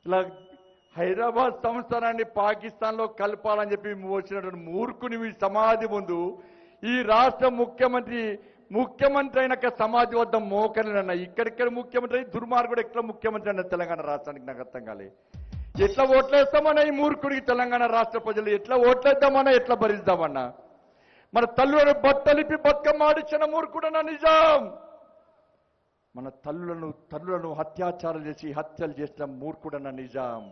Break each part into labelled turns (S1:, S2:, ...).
S1: ఇట్లా హైదరాబాద్ సంస్థానాన్ని పాకిస్తాన్లో కలపాలని చెప్పి వచ్చినటువంటి మూర్ఖుని సమాధి ముందు ఈ రాష్ట్ర ముఖ్యమంత్రి అయినాక సమాధి వద్ద మోకరినన్న ఇక్కడిక్కడ ముఖ్యమంత్రి దుర్మార్గుడు ఎట్లా ముఖ్యమంత్రి అన్న తెలంగాణ రాష్ట్రానికి నాకు అర్థం కాలే. ఎట్లా ఓట్లేస్తామన్నా ఈ మూర్ఖుడికి తెలంగాణ రాష్ట్ర ప్రజలు ఎట్లా ఓట్లేద్దామన్నా ఎట్లా భరిద్దామన్నా? మన తల్లులను బట్టలిపి బతుకమ్మ ఆడిచ్చిన మూర్ఖుడన్న నిజాం. మన తల్లులను అత్యాచారాలు చేసి హత్యలు చేసిన మూర్ఖుడన్న నిజాం.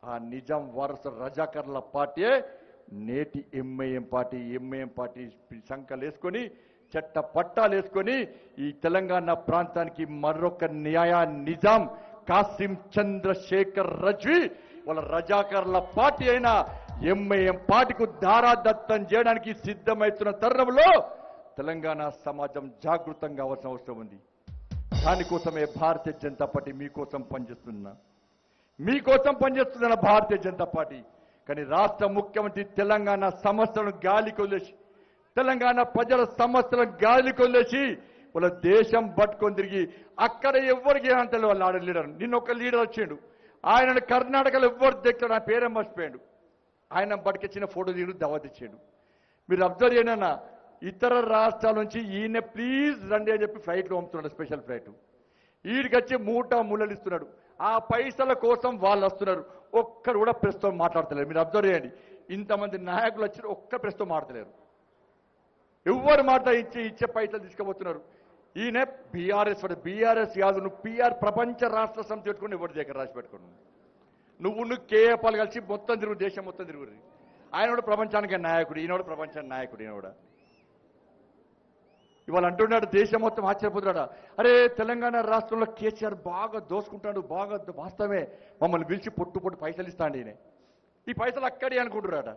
S1: ఆ నిజాం వారసు రజాకర్ల పార్టీయే నేటి ఎంఐఎం పార్టీ సంకలేసుకొని చట్ట పట్టాలు వేసుకొని ఈ తెలంగాణ ప్రాంతానికి మరొక నిజాం కాసిం చంద్రశేఖర్ రజ్వీ వాళ్ళ రజాకర్ల పార్టీ అయిన ఎంఐఎం పార్టీకు దారాదత్తం చేయడానికి సిద్ధమవుతున్న తరుణంలో తెలంగాణ సమాజం జాగృతంగా కావాల్సిన అవసరం ఉంది. దానికోసమే భారతీయ జనతా పార్టీ మీకోసం పనిచేస్తున్న భారతీయ జనతా పార్టీ. కానీ రాష్ట్ర ముఖ్యమంత్రి తెలంగాణ సమస్యలను గాలికి వదిలేసి తెలంగాణ ప్రజల సమస్యలను గాలికి వదిలేసి వాళ్ళ దేశం పట్టుకొని తిరిగి అక్కడ ఎవరికి అంటే వాళ్ళు ఆడ లీడర్ నిన్న ఒక లీడర్ వచ్చిండు. ఆయనను కర్ణాటకలో ఎవరు దగ్గర నా పేరే మర్చిపోయాడు. ఆయన బతికిచ్చిన ఫోటో తీరు దవాతిచ్చాడు. మీరు అబ్జర్వ్ చేయనన్నా ఇతర రాష్ట్రాల నుంచి ఈయన ప్లీజ్ రండి అని చెప్పి ఫ్లైట్లో పంపుతున్నాడు, స్పెషల్ ఫ్లైట్. వీడికి వచ్చి ముళ్ళలు ఇస్తున్నాడు. ఆ పైసల కోసం వాళ్ళు వస్తున్నారు. ఒక్కరు కూడా ప్రస్తుతం మాట్లాడతలేరు. మీరు అబ్జర్వ్ చేయండి. ఇంతమంది నాయకులు వచ్చి ఒక్క ప్రస్తుతం మాట్లాడలేరు. ఎవరు మాట ఇచ్చే పైసలు తీసుకుపోతున్నారు. ఈయన బీఆర్ఎస్ కాదు, నువ్వు పిఆర్ ప్రపంచ రాష్ట్ర సమితి పెట్టుకుని ఎవరి దగ్గర రాసి పెట్టుకున్నావు. నువ్వు కేఏపాలు కలిసి మొత్తం తిరుగు, దేశం మొత్తం తిరుగురు. ఆయన కూడా ప్రపంచానికి నాయకుడు, ఈయన కూడా ప్రపంచానికి నాయకుడు. ఈయన కూడా ఇవాళ అంటున్నాడు, దేశం మొత్తం ఆశ్చర్యపోతున్నాడు. అరే తెలంగాణ రాష్ట్రంలో కేసీఆర్ బాగా దోసుకుంటాడు, బాగా వాస్తవమే, మమ్మల్ని పిలిచి పొట్టు పైసలు ఇస్తాడు. ఈయన ఈ పైసలు అక్కడే అనుకుంటున్నాడు.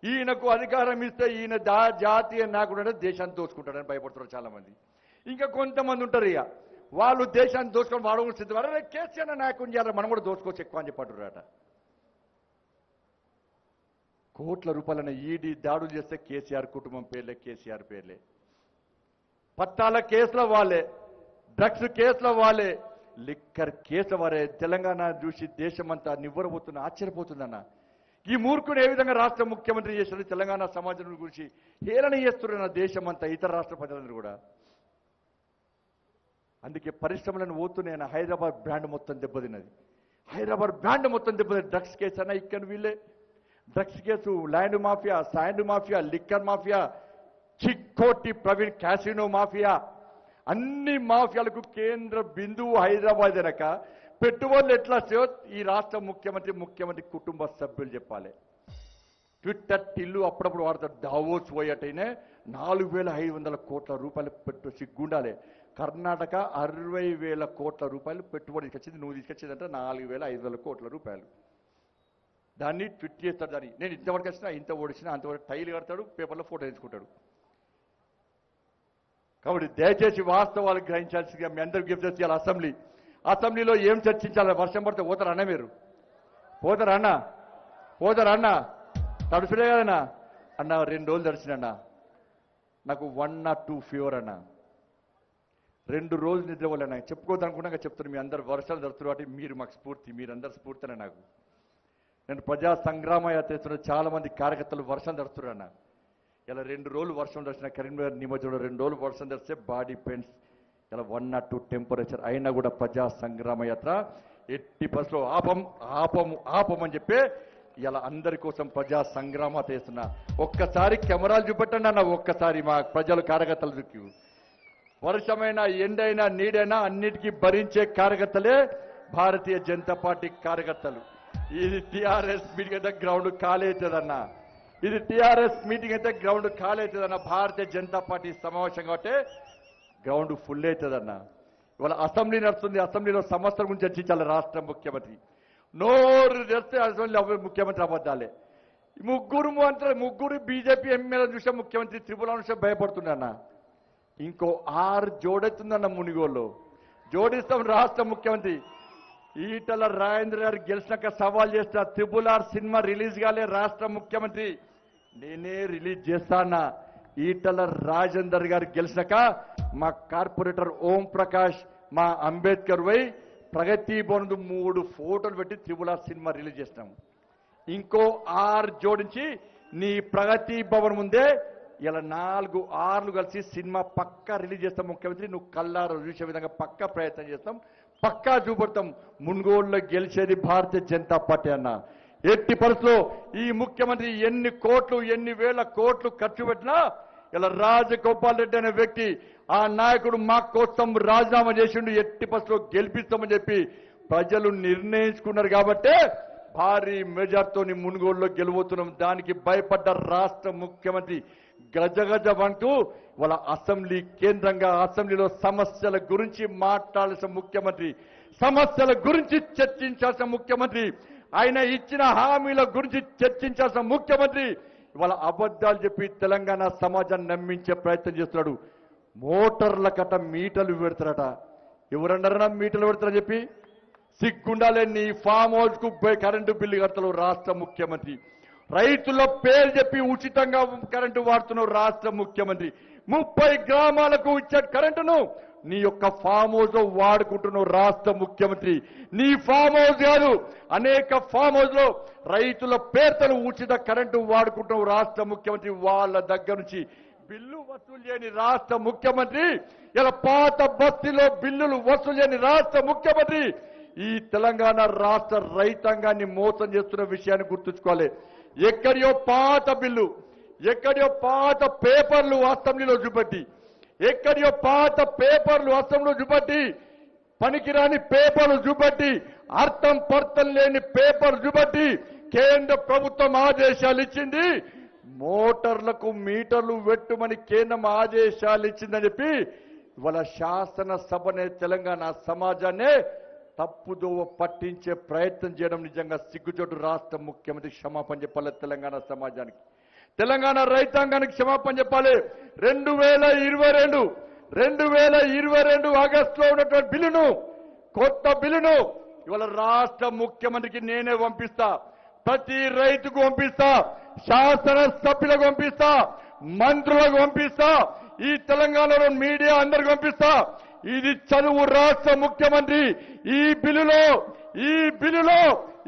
S1: ఈయనకు అధికారం ఇస్తే ఈయన జాతీయ నాయకుడు అంటే దేశాన్ని దోసుకుంటాడని భయపడుతున్నారు చాలా మంది. ఇంకా కొంతమంది ఉంటారు, ఇక వాళ్ళు దేశాన్ని దోచుకొని వాడు సిద్ధం. కేసీఆర్ నాయకుని చేయాలి, మనం కూడా దోచుకోవచ్చు ఎక్కువ అని చెప్పంటున్నారట. కోట్ల రూపాయలైన ఈడీ దాడులు చేస్తే కేసీఆర్ కుటుంబం పేర్లే, కేసీఆర్ పేర్లే. పట్టాల కేసుల వాళ్ళే, డ్రగ్స్ కేసుల వాళ్ళే, లిక్కర్ కేసుల వారే. తెలంగాణ చూసి దేశమంతా నివ్వరబోతున్నా, ఆశ్చర్యపోతుందన్న. ఈ మూర్ఖుడు ఏ విధంగా రాష్ట్ర ముఖ్యమంత్రి చేశారు, తెలంగాణ సమాజం గురించి హేళన చేస్తున్న దేశమంతా, ఇతర రాష్ట్ర ప్రజలందరూ కూడా. అందుకే పరిశ్రమలను పోతున్నాయన్న హైదరాబాద్ బ్రాండ్ మొత్తం దెబ్బతిన్నది. డ్రగ్స్ కేసు అన్న ఇక్కడ వీళ్ళే, drugs case, land mafia, sand mafia, liquor mafia, Chikoti Praveen casino mafia, అన్ని మాఫియాలకు కేంద్ర బిందువు హైదరాబాద్ అనక పెట్టుబడులు ఎట్లా ఈ రాష్ట్ర ముఖ్యమంత్రి కుటుంబ సభ్యులు చెప్పాలి. ట్విట్టర్ టిల్లు అప్పుడప్పుడు వాడతారు. దావోస్ పోయేటైనే 4,500 కోట్ల రూపాయలు పెట్టు సిగ్గుండాలి. కర్ణాటక 60,000 కోట్ల రూపాయలు పెట్టుబడి తీసుకొచ్చింది. నువ్వు తీసుకొచ్చేదంటే 4,500 కోట్ల రూపాయలు. దాన్ని ట్విట్ చేస్తాడు. దాన్ని నేను ఇంతవరకు వచ్చినా, ఇంత ఓడిచినా, అంతవరకు టైలు కడతాడు, పేపర్లో ఫోటో వేసుకుంటాడు. కాబట్టి దయచేసి వాస్తవాలు గ్రహించాల్సిందిగా మీ అందరికీ గిఫ్ట్ చేయాలి. అసెంబ్లీలో ఏం చర్చించాలి? వర్షం పడితే పోతారన్నా మీరు? పోతారన్నా? తడుసులే కదన్నా అన్న. 2 రోజులు తడిచినన్నా, నాకు 1 or 2 ఫీవర్ అన్నా. 2 రోజులు నిద్రపోలేనా. చెప్పుకోదనుకున్నాక చెప్తాను. మీ అందరు వర్షాలు జరుగుతున్నారు కాబట్టి మీరు మాకు స్ఫూర్తి, మీరందరూ స్ఫూర్తినే నాకు. నేను ప్రజా సంగ్రామ యాత్ర చాలా మంది కార్యకర్తలు వర్షం జరుగుతున్నా. ఇలా 2 రోజులు వర్షం దర్శన కరీంనగర్ నిమజ్జనంలో 2 రోజులు వర్షం దర్శిస్తే బాడీ పెయిన్స్, ఇలా 1 or 2 టెంపరేచర్ అయినా కూడా ప్రజా సంగ్రామ యాత్ర ఎట్టి పరిస్థితుల్లో ఆపమని చెప్పి ఇలా అందరి కోసం ప్రజా సంగ్రామ చేస్తున్నా. ఒక్కసారి కెమెరాలు చూపెట్టండి అన్న. ఒక్కసారి మా ప్రజలు కార్యకర్తలకు వర్షమైనా, ఎండైనా, నీడైనా అన్నిటికీ భరించే కార్యకర్తలే భారతీయ జనతా పార్టీ కార్యకర్తలు. ఇది టీఆర్ఎస్ మీటింగ్ అయితే గ్రౌండ్ ఖాళీ అవుతుందన్నా. భారతీయ జనతా పార్టీ సమావేశం కాబట్టి గ్రౌండ్ ఫుల్ అవుతుందన్న. ఇవాళ అసెంబ్లీ నడుస్తుంది. అసెంబ్లీలో సమస్యల గురించి చర్చించాలి రాష్ట్ర ముఖ్యమంత్రి. నోరు తెస్తే అసెంబ్లీ ముఖ్యమంత్రి అబద్ధాలే. ముగ్గురు బీజేపీ ఎమ్మెల్యేలు చూసే ముఖ్యమంత్రి త్రిపుర చూసే భయపడుతున్నా. ఇంకో 6 జోడెత్తుందన్న మునిగోళ్ళు. జోడిస్తాం రాష్ట్ర ముఖ్యమంత్రి. ఈటల రాజేంద్ర గారు గెలిచినాక సవాల్ చేస్తా, RRR సినిమా రిలీజ్ కాలే, రాష్ట్ర ముఖ్యమంత్రి నేనే రిలీజ్ చేస్తానా. ఈటల రాజేందర్ గారు గెలిచినాక మా కార్పొరేటర్ ఓం ప్రకాష్, మా అంబేద్కర్ వై ప్రగతి భవన్ 3 ఫోటోలు పెట్టి త్రిపుల సినిమా రిలీజ్ చేసినాం. ఇంకో 6 జోడించి నీ ప్రగతి భవన్ ముందే ఇలా 4 6 కలిసి సినిమా పక్కా రిలీజ్ చేస్తాం. ముఖ్యమంత్రి నువ్వు కల్లారు చూసే విధంగా పక్కా ప్రయత్నం చేస్తాం, పక్కా చూపడతాం. మున్గోడులో గెలిచేది భారతీయ జనతా పార్టీ అన్న. ఎట్టి పరిస్థితుల్లో ఈ ముఖ్యమంత్రి ఎన్ని కోట్లు ఎన్ని వేల కోట్లు ఖర్చు పెట్టినా ఇలా రాజగోపాల్ రెడ్డి అనే వ్యక్తి ఆ నాయకుడు మా కోసం రాజీనామా చేసిండు, ఎట్టి పరిస్థితుల్లో గెలిపిస్తామని చెప్పి ప్రజలు నిర్ణయించుకున్నారు. కాబట్టే భారీ మెజార్టీతో మున్గోడులో గెలువతున్నాం. దానికి భయపడ్డ రాష్ట్ర ముఖ్యమంత్రి గజగజ అంటూ వాళ్ళ అసెంబ్లీ కేంద్రంగా అసెంబ్లీలో సమస్యల గురించి మాట్లాడాల్సిన ముఖ్యమంత్రి, సమస్యల గురించి చర్చించాల్సిన ముఖ్యమంత్రి, ఆయన ఇచ్చిన హామీల గురించి చర్చించాల్సిన ముఖ్యమంత్రి ఇవాళ అబద్ధాలు చెప్పి తెలంగాణ సమాజాన్ని నమ్మించే ప్రయత్నం చేస్తున్నాడు. మోటార్ల కట్ట మీటర్లు పెడతారట. ఎవరన్నారన్నా మీటర్లు పెడతారని చెప్పి? సిగ్గుండాలే. నీ ఫామ్ హౌస్ కు కరెంటు బిల్లు కడతాడు రాష్ట్ర ముఖ్యమంత్రి. రైతుల పేరు చెప్పి ఉచితంగా కరెంటు వాడుతున్నావు రాష్ట్ర ముఖ్యమంత్రి. 30 గ్రామాలకు ఇచ్చే కరెంటును నీ యొక్క ఫామ్ హౌస్ లో వాడుకుంటున్నావు రాష్ట్ర ముఖ్యమంత్రి. నీ ఫామ్ హౌస్ కాదు, అనేక ఫామ్ హౌస్ లో రైతుల పేర్తలు ఉచిత కరెంటు వాడుకుంటున్నావు రాష్ట్ర ముఖ్యమంత్రి. వాళ్ళ దగ్గర నుంచి బిల్లు వసూలు చేయని రాష్ట్ర ముఖ్యమంత్రి, ఇలా పాత బస్తీలో బిల్లులు వసూలు చేయని రాష్ట్ర ముఖ్యమంత్రి ఈ తెలంగాణ రాష్ట్ర రైతాంగాన్ని మోసం చేస్తున్న విషయాన్ని గుర్తుంచుకోవాలి. ఎక్కడియో పాత బిల్లు, ఎక్కడియో పాత పేపర్లు అసెంబ్లీలో చూపెట్టి, ఎక్కడియో పాత పేపర్లు అసెంబ్లీలో చూపెట్టి, పనికిరాని పేపర్లు చూపెట్టి, అర్థం పర్థం లేని పేపర్లు చూపెట్టి కేంద్ర ప్రభుత్వం ఆదేశాలు ఇచ్చింది. మోటార్లకు మీటర్లు పెట్టమని కేంద్రం ఆదేశాలు ఇచ్చిందని చెప్పి ఇవాళ శాసనసభనే తెలంగాణ సమాజాన్నే తప్పుదోవ పట్టించే ప్రయత్నం చేయడం నిజంగా సిగ్గుచోటు. రాష్ట్ర ముఖ్యమంత్రి క్షమాపణ చెప్పాలి తెలంగాణ సమాజానికి, తెలంగాణ రైతాంగానికి క్షమాపణ చెప్పాలి. 2022 ఆగస్టులో ఉన్నటువంటి బిల్లును, కొత్త బిల్లును ఇవాళ రాష్ట్ర ముఖ్యమంత్రికి నేనే పంపిస్తా, ప్రతి రైతుకు పంపిస్తా, శాసన సభ్యులకు పంపిస్తా, మంత్రులకు పంపిస్తా, ఈ తెలంగాణలో మీడియా అందరికి పంపిస్తా. ఇది చదువు రాష్ట్ర ముఖ్యమంత్రి. ఈ బిల్లులో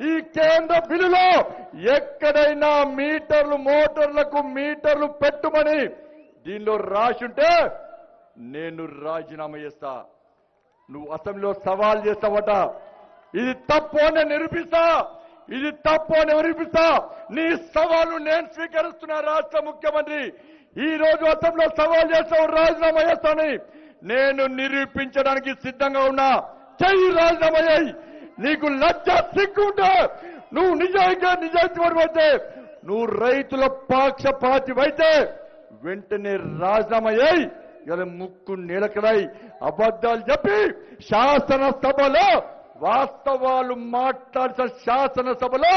S1: ఈ కేంద్ర బిల్లులో ఎక్కడైనా మీటర్లు, మోటార్లకు మీటర్లు పెట్టుమని దీనిలో రాసుంటే నేను రాజీనామా చేస్తా. నువ్వు అసెంబ్లీలో సవాల్ చేస్తావట, ఇది తప్పు అని నిరూపిస్తా, ఇది తప్పు అని నిరూపిస్తా. నీ సవాలు నేను స్వీకరిస్తున్నా రాష్ట్ర ముఖ్యమంత్రి. ఈ రోజు అసెంబ్లీలో సవాల్ చేస్తావు, రాజీనామా చేస్తానని నేను నిరూపించడానికి సిద్ధంగా ఉన్నా. చెయ్యి, రాజీనామా చేయి. నీకు లజ్జ సిగ్గుంటే, నువ్వు నిజాయితీ అయితే, నువ్వు రైతుల పక్షపాతివైతే వెంటనే రాజీనామా చేయి. ఇలా ముక్కు నీలకడై అబద్ధాలు చెప్పి శాసనసభలో వాస్తవాలు మాట్లాడిన శాసనసభలో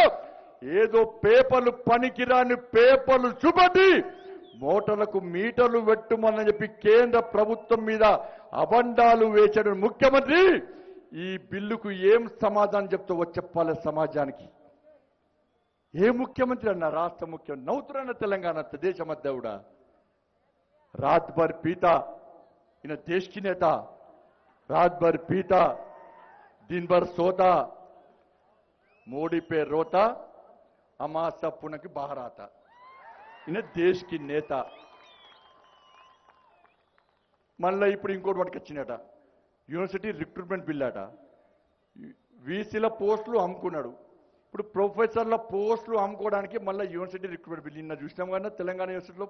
S1: ఏదో పేపర్లు, పనికిరాని పేపర్లు చూపట్టి మోటార్లకు మీటర్లు పెట్టుమని చెప్పి కేంద్ర ప్రభుత్వం మీద అబండాలు వేసిన ముఖ్యమంత్రి ఈ బిల్లుకు ఏం సమాధానం చెప్తావో చెప్పాలి సమాజానికి. ఏ ముఖ్యమంత్రి అన్న? రాష్ట్ర ముఖ్యమంత్రి నవ్వుతున్న తెలంగాణ దేశ మధ్యవుడా. रात भर पीता, इन देश की नेता रात भर पीता, दिन भर सोता, मोदी पे रोता, अमासा पुनः की बाहर आता. इन देश की नेता మళ్ళీ ఇప్పుడు ఇంకోటి పట్టుకొచ్చినట, యూనివర్సిటీ రిక్రూట్మెంట్ బిల్ అట. వీసీల పోస్టులు అమ్ముకున్నాడు. ఇప్పుడు ప్రొఫెసర్ల పోస్టులు అమ్ముకోవడానికి మళ్ళీ యూనివర్సిటీ రిక్రూట్మెంట్ బిల్. నిన్న చూసినాం కదా తెలంగాణ యూనివర్సిటీలో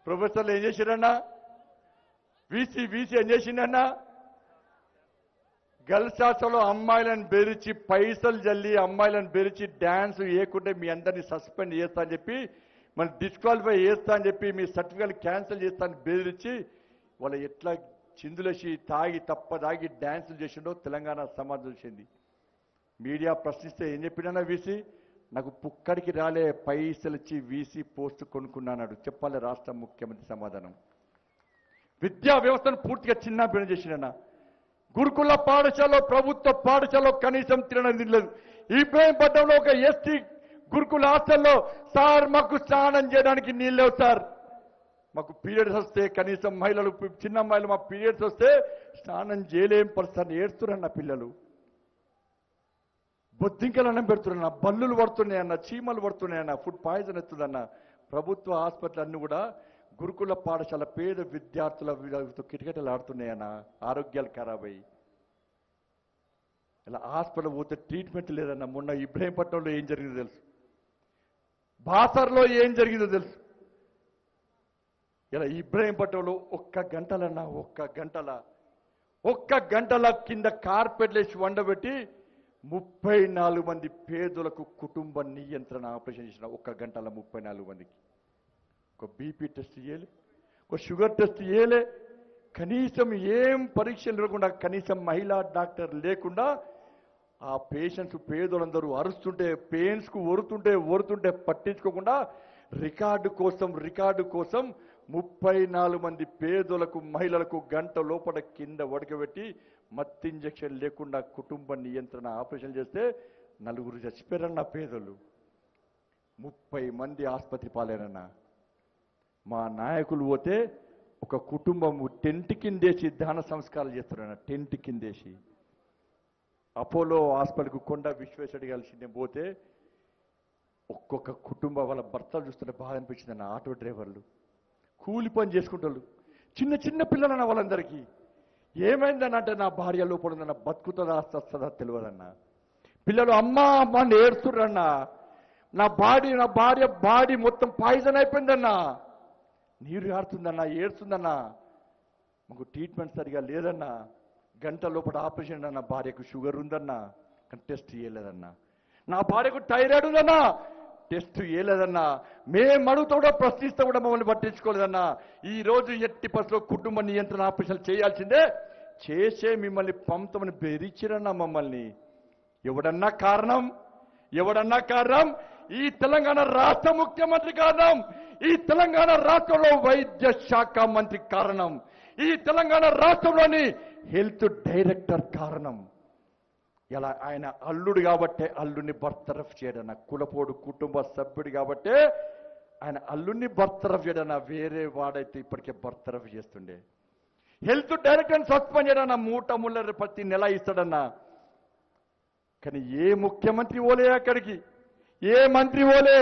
S1: ప్రొఫెసర్లు ఏం చేశారన్నా? వీసీ ఏం చేసిండన్నా? గర్ల్స్ హాస్టల్లో అమ్మాయిలను బెదిరించి, పైసలు జల్లి అమ్మాయిలను బెదిరించి డ్యాన్స్ వేయకుంటే మీ అందరినీ సస్పెండ్ చేస్తా అని చెప్పి, మన డిస్క్వాలిఫై చేస్తా అని చెప్పి, మీ సర్టిఫికేట్ క్యాన్సిల్ చేస్తా అని బెదిరించి వాళ్ళు ఎట్లా చిందులేసి తాగి డ్యాన్సులు చేసిండో తెలంగాణ సమాజం చూసింది. మీడియా ప్రశ్నిస్తే ఏం చెప్పినా వీసీ నాకు పుక్కడికి రాలే, పైసలు ఇచ్చి వీసీ పోస్టు కొనుక్కున్నాడు. చెప్పాలి రాష్ట్ర ముఖ్యమంత్రి సమాధానం. విద్యా వ్యవస్థను పూర్తిగా చిన్నాభిన్నం చేసిండన్న. గురుకుల పాఠశాలలో, ప్రభుత్వ పాఠశాలలో కనీసం తినడం లేదు. ఇబ్రాహీంపట్నంలో ఒక ఎస్టీ గురుకుల హాస్టల్లో సార్ మాకు స్నానం చేయడానికి నీళ్ళు లేవు సార్, మాకు పీరియడ్స్ వస్తే కనీసం మహిళలు చిన్న అమ్మాయిలు మా పీరియడ్స్ వస్తే స్నానం చేయలేం పరిస్థితి ఏడుస్తున్నారన్న పిల్లలు. బొద్దింకలు అన్నం పెడుతున్నారన్న, బల్లులు పడుతున్నాయన్న, చీమలు పడుతున్నాయన్న, ఫుడ్ పాయిజన్ ఎత్తుందన్న. ప్రభుత్వ హాస్పిటల్ అన్ని కూడా గురుకుల పాఠశాల పేద విద్యార్థులతో కిటకిటలు ఆడుతున్నాయన్న, ఆరోగ్యాలు ఖరాబ్ అయ్యి. ఇలా హాస్పిటల్ పోతే ట్రీట్మెంట్ లేదన్న. మొన్న ఇబ్రహీంపట్నంలో ఏం జరిగిందో తెలుసు, బాసర్లో ఏం జరిగిందో తెలుసు. ఇలా ఇబ్రహీంపట్నంలో ఒక్క గంటల కింద కార్పెట్లు వేసి వండబెట్టి 34 మంది పేదలకు కుటుంబ నియంత్రణ ఆపరేషన్ చేసిన. ఒక్క గంటల 34 మందికి. ఒక బీపీ టెస్ట్ చేయలే, ఒక షుగర్ టెస్ట్ చేయలే, కనీసం ఏం పరీక్షలు లేకుండా, కనీసం మహిళా డాక్టర్ లేకుండా ఆ పేషెంట్స్ పేదలందరూ అరుస్తుంటే, పెయిన్స్కు ఒరుతుంటే పట్టించుకోకుండా రికార్డు కోసం 34 మంది పేదలకు మహిళలకు గంట లోపల కింద వడకబెట్టి మత్తు ఇంజెక్షన్ లేకుండా కుటుంబ నియంత్రణ ఆపరేషన్ చేస్తే 4 చచ్చిపోయారన్న పేదలు. 30 మంది ఆసుపత్రి పాలేరన్న. మా నాయకులు పోతే ఒక కుటుంబం టెంట్ కిందేసి దాన సంస్కారాలు చేస్తున్నారన్న. టెంట్ కిందేసి అపోలో హాస్పిటల్కు కొండ విశ్వేశ్వరుడు కలిసి నేను పోతే ఒక్కొక్క కుటుంబం వాళ్ళ భర్తలు చూస్తుంటే బాధ అనిపించిందన్న. ఆటో డ్రైవర్లు, కూలి పని చేసుకుంటారు, చిన్న పిల్లలన్న. వాళ్ళందరికీ ఏమైందని అంటే నా భార్య లోపల ఉందన్న, బతుకుతుందా వస్తుందా తెలియదన్న. పిల్లలు అమ్మా అని ఏడుస్తుర్రన్న. నా భార్య బాడీ మొత్తం పాయిజన్ అయిపోయిందన్న. నీరు కారుతుందన్న, ఏడుస్తుందన్న. మాకు ట్రీట్మెంట్ సరిగా లేదన్న. గంట లోపల ఆపరేషన్ అన్న. భార్యకు షుగర్ ఉందన్న, కానీ టెస్ట్ చేయలేదన్న. నా భార్యకు థైరాయిడ్ ఉందన్న, టెస్ట్ చేయలేదన్నా. మేము అడుగుతా కూడా ప్రశ్నిస్తే కూడా మమ్మల్ని పట్టించుకోలేదన్నా. ఈ రోజు ఎట్టి పరిస్థితుల్లో కుటుంబ నియంత్రణ ఆపరేషన్ చేయాల్సిందే, చేసే మిమ్మల్ని పంపమని బెదిరించిరన్నా మమ్మల్ని. ఎవడన్నా కారణం? ఈ తెలంగాణ రాష్ట్ర ముఖ్యమంత్రి కారణం. ఈ తెలంగాణ రాష్ట్రంలో వైద్య శాఖ మంత్రి కారణం. ఈ తెలంగాణ రాష్ట్రంలోని హెల్త్ డైరెక్టర్ కారణం. ఇలా ఆయన అల్లుడు కాబట్టే అల్లుడిని బర్తరఫ్ చేయడన్నా. కులపోడు కుటుంబ సభ్యుడు కాబట్టే ఆయన అల్లుడిని బర్తరఫ్ చేయడన్నా. వేరే వాడైతే ఇప్పటికే బర్తరఫ్ చేస్తుండే. హెల్త్ డైరెక్టర్ని సస్పెండ్ చేయడన్నా. మూట ప్రతి నెల ఇస్తాడన్నా. కానీ ఏ ముఖ్యమంత్రి పోలే అక్కడికి, ఏ మంత్రి పోలే,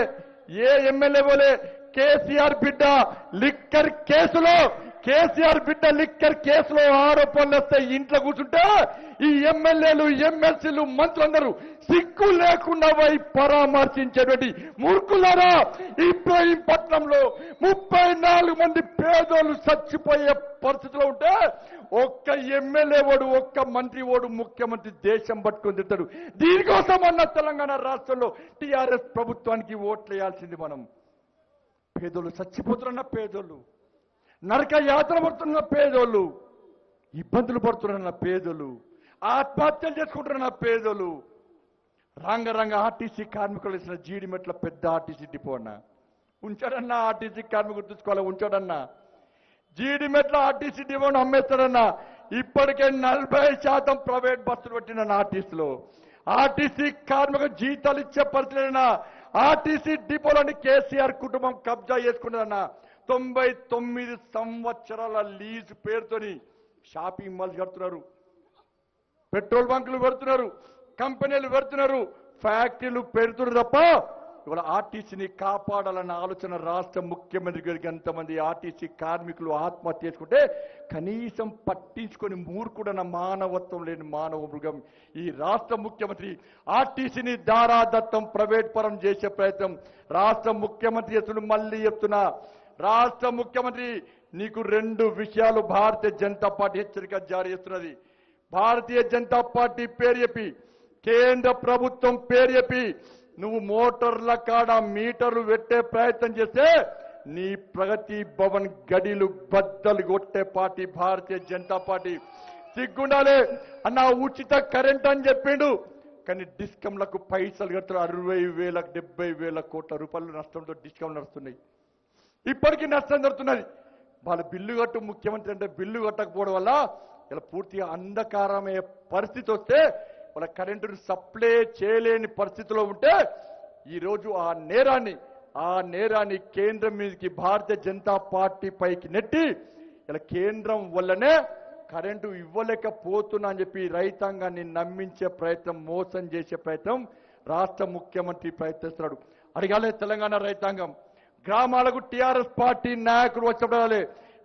S1: ఏ ఎమ్మెల్యే పోలే. కేసీఆర్ బిడ్డ లిక్కర్ కేసులో ఆరోపణలు వస్తే ఇంట్లో కూర్చుంటే ఈ ఎమ్మెల్యేలు, ఎమ్మెల్సీలు, మంత్రులందరూ సిగ్గు లేకుండా పోయి పరామర్శించేటువంటి మూర్ఖులారా. ఇబ్రహీంపట్నంలో 34 మంది పేదోళ్ళు చచ్చిపోయే పరిస్థితిలో ఉంటే ఒక్క ఎమ్మెల్యే ఓడు, ఒక్క మంత్రి ఓడు, ముఖ్యమంత్రి దేశం పట్టుకొని తింటాడు. దీనికోసం అన్న తెలంగాణ రాష్ట్రంలో టీఆర్ఎస్ ప్రభుత్వానికి ఓట్లు వేయాల్సింది మనం. పేదోళ్ళు చచ్చిపోతున్న పేదోళ్ళు, నరక యాత్ర పడుతున్న పేదోళ్ళు, ఇబ్బందులు పడుతున్న పేదోళ్ళు, ఆత్మహత్యలు చేసుకుంటున్న పేదోళ్ళు. రంగ ఆర్టీసీ కార్మికులు ఇచ్చిన జీడిమెట్ల పెద్ద ఆర్టీసీ డిపో అన్న ఉంచాడన్నా. ఆర్టీసీ కార్మికులు తీసుకోవాలి ఉంచాడన్నా. జీడిమెట్ల ఆర్టీసీ డిపోను అమ్మేస్తాడన్నా. ఇప్పటికే 40% ప్రైవేట్ బస్సులు పెట్టిన ఆర్టీసీలో. ఆర్టీసీ కార్మిక జీతాలు ఇచ్చే పరిస్థితులైనా ఆర్టీసీ డిపోలోని కేసీఆర్ కుటుంబం కబ్జా చేసుకున్నదన్నా. 99 సంవత్సరాల లీజు పేరుతోని షాపింగ్ మాల్స్ కడుతున్నారు, పెట్రోల్ బంకులు పెడుతున్నారు, కంపెనీలు పెడుతున్నారు, ఫ్యాక్టరీలు పెడుతున్నారు తప్ప ఇవాళ ఆర్టీసీని కాపాడాలన్న ఆలోచన రాష్ట్ర ముఖ్యమంత్రి గారికి. ఎంతమంది ఆర్టీసీ కార్మికులు ఆత్మహత్య చేసుకుంటే కనీసం పట్టించుకొని మూర్ఖుడన్న మానవత్వం లేని మానవ మృగం ఈ రాష్ట్ర ముఖ్యమంత్రి. ఆర్టీసీని దారాదత్తం ప్రైవేట్ పరం చేసే ప్రయత్నం రాష్ట్ర ముఖ్యమంత్రి చేస్తున్న. మళ్ళీ చెప్తున్నా, రాష్ట్ర ముఖ్యమంత్రి నీకు 2 విషయాలు భారతీయ జనతా పార్టీ హెచ్చరిక జారీ చేస్తున్నది. భారతీయ జనతా పార్టీ పేరు చెప్పి, కేంద్ర ప్రభుత్వం పేరు చెప్పి నువ్వు మోటార్ల కాడ మీటర్లు పెట్టే ప్రయత్నం చేస్తే నీ ప్రగతి భవన్ గడిలు బద్దలు కొట్టే పార్టీ భారతీయ జనతా పార్టీ. సిగ్గుండాలే అన్న. ఉచిత కరెంట్ అని చెప్పిండు, కానీ డిస్కంలకు పైసలు కడుతున్నారు. 60,000 70,000 కోట్ల రూపాయలు నష్టంతో డిస్కం నడుస్తున్నాయి. ఇప్పటికీ నష్టం జరుగుతున్నది. వాళ్ళ బిల్లు కట్టు ముఖ్యమంత్రి అంటే బిల్లు కట్టకపోవడం వల్ల ఇలా పూర్తిగా అంధకారమయ్యే పరిస్థితి వస్తే వాళ్ళ కరెంటును సప్లై చేయలేని పరిస్థితిలో ఉంటే ఈరోజు ఆ నేరాన్ని ఆ నేరాన్ని కేంద్రం మీదకి భారతీయ జనతా పార్టీ పైకి నెట్టి ఇలా కేంద్రం వల్లనే కరెంటు ఇవ్వలేకపోతున్నా అని చెప్పి రైతాంగాన్ని నమ్మించే ప్రయత్నం, మోసం చేసే ప్రయత్నం రాష్ట్ర ముఖ్యమంత్రి ప్రయత్నిస్తున్నాడు. అడగాలే తెలంగాణ రైతాంగం, గ్రామాలకు టీఆర్ఎస్ పార్టీ నాయకులు వచ్చే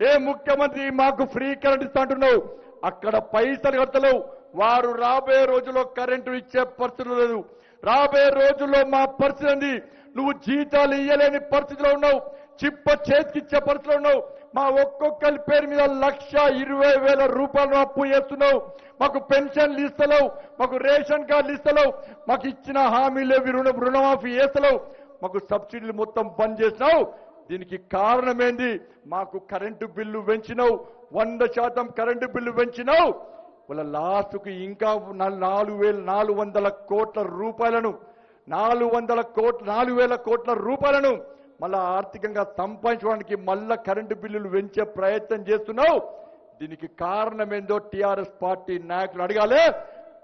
S1: ఏ ముఖ్యమంత్రి మాకు ఫ్రీ కరెంట్ ఇస్తా అంటున్నావు, అక్కడ పైసలు కట్టలేవు. వారు రాబోయే రోజుల్లో కరెంటు ఇచ్చే పరిస్థితులు లేదు. రాబోయే రోజుల్లో మా పరిస్థితి, నువ్వు జీతాలు ఇయ్యలేని పరిస్థితిలో ఉన్నావు, చిప్ప చేతికిచ్చే పరిస్థితిలో ఉన్నావు. మా ఒక్కొక్కరి పేరు మీద 1,20,000 రూపాయలు అప్పు చేస్తున్నావు. మాకు పెన్షన్లు ఇస్తలేవు, మాకు రేషన్ కార్డులు ఇస్తలేవు, మాకు ఇచ్చిన హామీలేవి రుణమాఫీ చేస్తలేవు, మాకు సబ్సిడీలు మొత్తం బంద్ చేసినావు. దీనికి కారణం ఏంది? మాకు కరెంటు బిల్లు పెంచినావు, 100% కరెంటు బిల్లు పెంచినావు. వాళ్ళ లాస్ట్కు ఇంకా 4,400 కోట్ల రూపాయలను 4,000 కోట్ల రూపాయలను మళ్ళా ఆర్థికంగా సంపాదించడానికి మళ్ళా కరెంటు బిల్లులు పెంచే ప్రయత్నం చేస్తున్నావు. దీనికి కారణం ఏందో టీఆర్ఎస్ పార్టీ నాయకులు అడగాలి,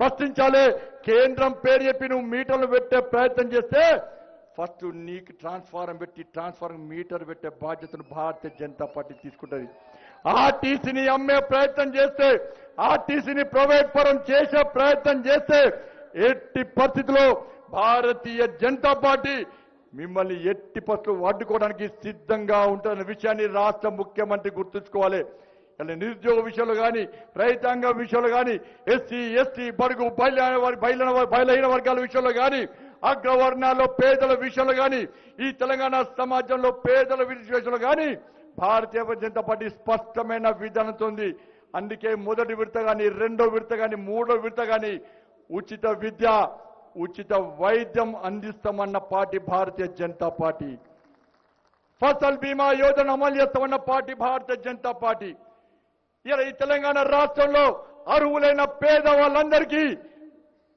S1: ప్రశ్నించాలి. కేంద్రం పేరు చెప్పి నువ్వు మీటర్లు పెట్టే ప్రయత్నం చేస్తే ఫస్ట్ నీకు ట్రాన్స్ఫారం పెట్టి ట్రాన్స్ఫారం మీటర్ పెట్టే బాధ్యతను భారతీయ జనతా పార్టీ తీసుకుంటుంది. ఆర్టీసీని అమ్మే ప్రయత్నం చేస్తే, ఆర్టీసీని ప్రైవేట్ పరం చేసే ప్రయత్నం చేస్తే ఎట్టి పరిస్థితిలో భారతీయ జనతా పార్టీ మిమ్మల్ని ఎట్టి పరిస్థితులు అడ్డుకోవడానికి సిద్ధంగా ఉంటున్న విషయాన్ని రాష్ట్ర ముఖ్యమంత్రి గుర్తుంచుకోవాలి. ఇలా నిరుద్యోగ విషయంలో కానీ, రైతాంగ విషయంలో కానీ, ఎస్సీ ఎస్టీ బడుగు బయలైన వర్గాల విషయంలో కానీ, అగ్రవర్ణాల్లో పేదల విషయంలో కానీ, ఈ తెలంగాణ సమాజంలో పేదల విషయంలో కానీ భారతీయ జనతా పార్టీ స్పష్టమైన విధానంతో ఉంది. అందుకే మొదటి విడత కానీ, రెండో విడత కానీ, మూడో విడత కానీ ఉచిత విద్య, ఉచిత వైద్యం అందిస్తామన్న పార్టీ భారతీయ జనతా పార్టీ. ఫసల్ బీమా యోజన అమలు చేస్తామన్న పార్టీ భారతీయ జనతా పార్టీ. ఇలా ఈ తెలంగాణ రాష్ట్రంలో అర్హులైన పేదవాళ్ళందరికీ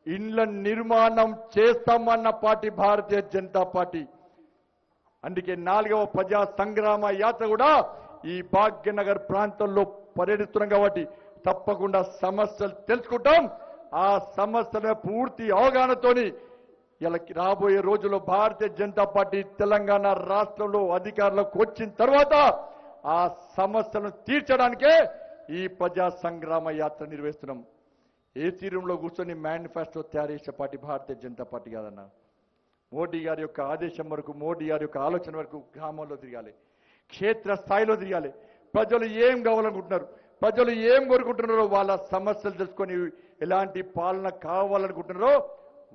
S1: ఇండ్ల నిర్మాణం చేస్తామన్న పార్టీ భారతీయ జనతా పార్టీ. అందుకే 4వ ప్రజా సంగ్రామ యాత్ర కూడా ఈ భాగ్యనగర్ ప్రాంతంలో పర్యటిస్తున్నాం కాబట్టి తప్పకుండా సమస్యలు తెలుసుకుంటాం. ఆ సమస్యల పూర్తి అవగాహనతోని ఇలా రాబోయే రోజుల్లో భారతీయ జనతా పార్టీ తెలంగాణ రాష్ట్రంలో అధికారంలోకి వచ్చిన తర్వాత ఆ సమస్యలను తీర్చడానికే ఈ ప్రజా సంగ్రామ యాత్ర నిర్వహిస్తున్నాం. ఏసీ రూమ్ లో కూర్చొని మేనిఫెస్టో తయారు చేసే పార్టీ భారతీయ జనతా పార్టీ కాదన్న. మోడీ గారి యొక్క ఆదేశం వరకు, మోడీ గారి యొక్క ఆలోచన వరకు గ్రామంలో తిరగాలి, క్షేత్ర స్థాయిలో తిరగాలి. ప్రజలు ఏం కావాలనుకుంటున్నారు, ప్రజలు ఏం కోరుకుంటున్నారో వాళ్ళ సమస్యలు తెలుసుకొని ఎలాంటి పాలన కావాలనుకుంటున్నారో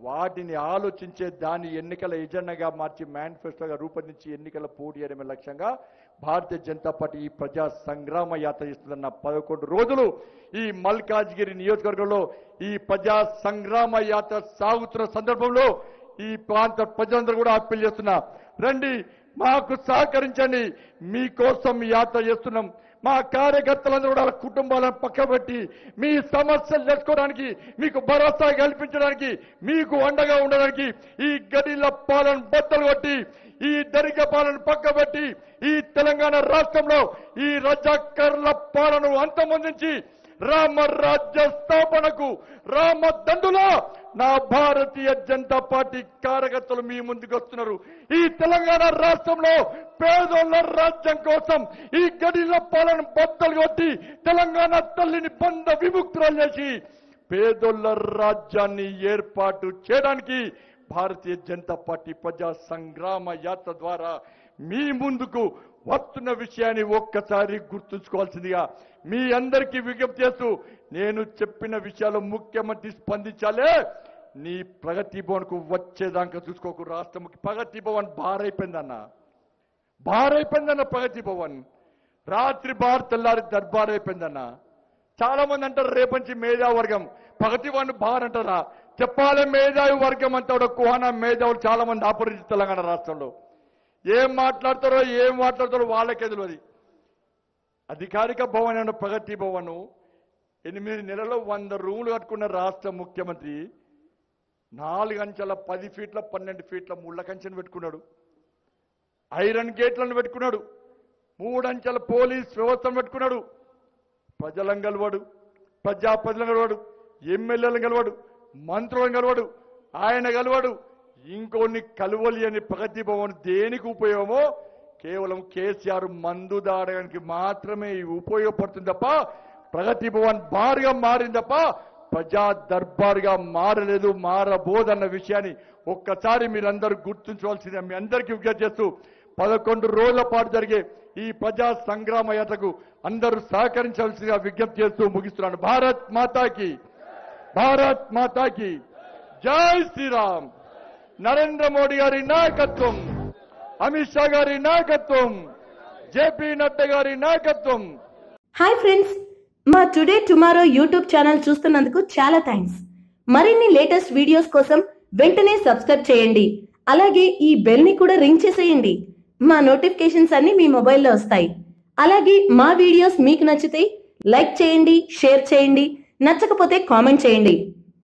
S1: వాటిని ఆలోచించే దాన్ని ఎన్నికల ఎజెండాగా మార్చి మేనిఫెస్టోగా రూపొందించి ఎన్నికల పోటీ చేయడమే లక్ష్యంగా భారతీయ జనతా పార్టీ ఈ ప్రజా సంగ్రామ యాత్ర ఇస్తుందన్న 11 రోజులు ఈ మల్కాజ్గిరి నియోజకవర్గంలో ఈ ప్రజా సంగ్రామ యాత్ర సాగుతున్న సందర్భంలో ఈ ప్రాంత ప్రజలందరూ కూడా అప్పీల్ చేస్తున్నా, రండి మాకు సహకరించండి, మీకోసం యాత్ర చేస్తున్నాం. మా కార్యకర్తలందరూ కూడా కుటుంబాలను పక్కబెట్టి మీ సమస్యలు తెలుసుకోవడానికి, మీకు భరోసా కల్పించడానికి, మీకు అండగా ఉండడానికి ఈ గడిల పాలన బద్దలు కొట్టి ఈ దరిద్ర పాలన పక్కబెట్టి ఈ తెలంగాణ రాష్ట్రంలో ఈ రజాకర్ల పాలన అంతమొందించి రామరాజ్య స్థాపనకు రామదండులా నా భారతీయ జనతా పార్టీ కార్యకర్తలు మీ ముందుకు వస్తున్నారు. ఈ తెలంగాణ రాష్ట్రంలో పేదోళ్ల రాజ్యం కోసం ఈ గడిల పాలన బద్దలు కొట్టి తెలంగాణ తల్లిని బంధ విముక్తులు చేసి పేదోళ్ల రాజ్యాన్ని ఏర్పాటు చేయడానికి భారతీయ జనతా పార్టీ ప్రజా సంగ్రామ యాత్ర ద్వారా మీ ముందుకు వస్తున్న విషయాన్ని ఒక్కసారి గుర్తుంచుకోవాల్సిందిగా మీ అందరికీ విజ్ఞప్తి చేస్తూ, నేను చెప్పిన విషయాలు ముఖ్యమంత్రి స్పందించాలే. నీ ప్రగతి భవన్కు వచ్చేదాకా చూసుకోకు. రాష్ట్రంకి ప్రగతి భవన్ బారైపోయిందన్న, బారైపోయిందన్న. ప్రగతి భవన్ రాత్రి బార్ తెల్లారి దర్బార్ అయిపోయిందన్న. చాలా మంది అంటారు రేపంచి మేధావర్గం, ప్రగతి భవన్ బార్ అంటారా? చెప్పాలి మేధావి వర్గం అంటాడు. కుహానా మేధావులు చాలా మంది ఆపరేషన్ తెలంగాణ రాష్ట్రంలో ఏం మాట్లాడతారో వాళ్ళకే తెలియదు. అధికారిక భవన్ అన్న ప్రగతి భవన్ 8 నెలల్లో 100 రూములు కట్టుకున్న రాష్ట్ర ముఖ్యమంత్రి 4 అంచెల 10 ఫీట్ల 12 ఫీట్ల ముళ్ళ కంచెను పెట్టుకున్నాడు, ఐరన్ గేట్లను పెట్టుకున్నాడు, 3 అంచెల పోలీస్ వ్యవస్థను పెట్టుకున్నాడు. ప్రజలను గెలవాడు, ప్రజాప్రతినిధులను గెలవాడు, ఎమ్మెల్యేలను గెలవాడు, మంత్రులను గెలవాడు, ఆయన గెలవాడు, ఇంకొన్ని కలువలి అని ప్రగతి భవన్ దేనికి ఉపయోగమో కేవలం కేసీఆర్ మందు దాడడానికి మాత్రమే ఉపయోగపడుతుంది తప్ప ప్రగతి భవన్ బార్గా మారింది తప్ప ప్రజా దర్బార్గా మారలేదు, మారబోదన్న విషయాన్ని ఒక్కసారి మీరందరూ గుర్తుంచవలసింది మీ అందరికీ విజ్ఞప్తి చేస్తూ 11 రోజుల పాటు జరిగే ఈ ప్రజా సంగ్రామ యాత్రకు అందరూ సహకరించవలసిందిగా విజ్ఞప్తి చేస్తూ ముగిస్తున్నాను. భారత్ మాతాకి, భారత్ మాతాకి జై శ్రీరామ్. నరేంద్ర మోడీ గారి నాయకత్వం, అమిత్ షా గారి నాయకత్వం, జేపీ నడ్డా గారి నాయకత్వం.
S2: హాయ్ ఫ్రెండ్స్, మా టుడే టుమారో యూట్యూబ్ ఛానల్ చూస్తున్నందుకు చాలా థ్యాంక్స్. మరిన్ని లేటెస్ట్ వీడియోస్ కోసం వెంటనే సబ్స్క్రైబ్ చేయండి. అలాగే ఈ బెల్ ని కూడా రింగ్ చేసేయండి. మా నోటిఫికేషన్స్ అన్ని మీ మొబైల్లో వస్తాయి. అలాగే మా వీడియోస్ మీకు నచ్చితే లైక్ చేయండి, షేర్ చేయండి, నచ్చకపోతే కామెంట్ చేయండి.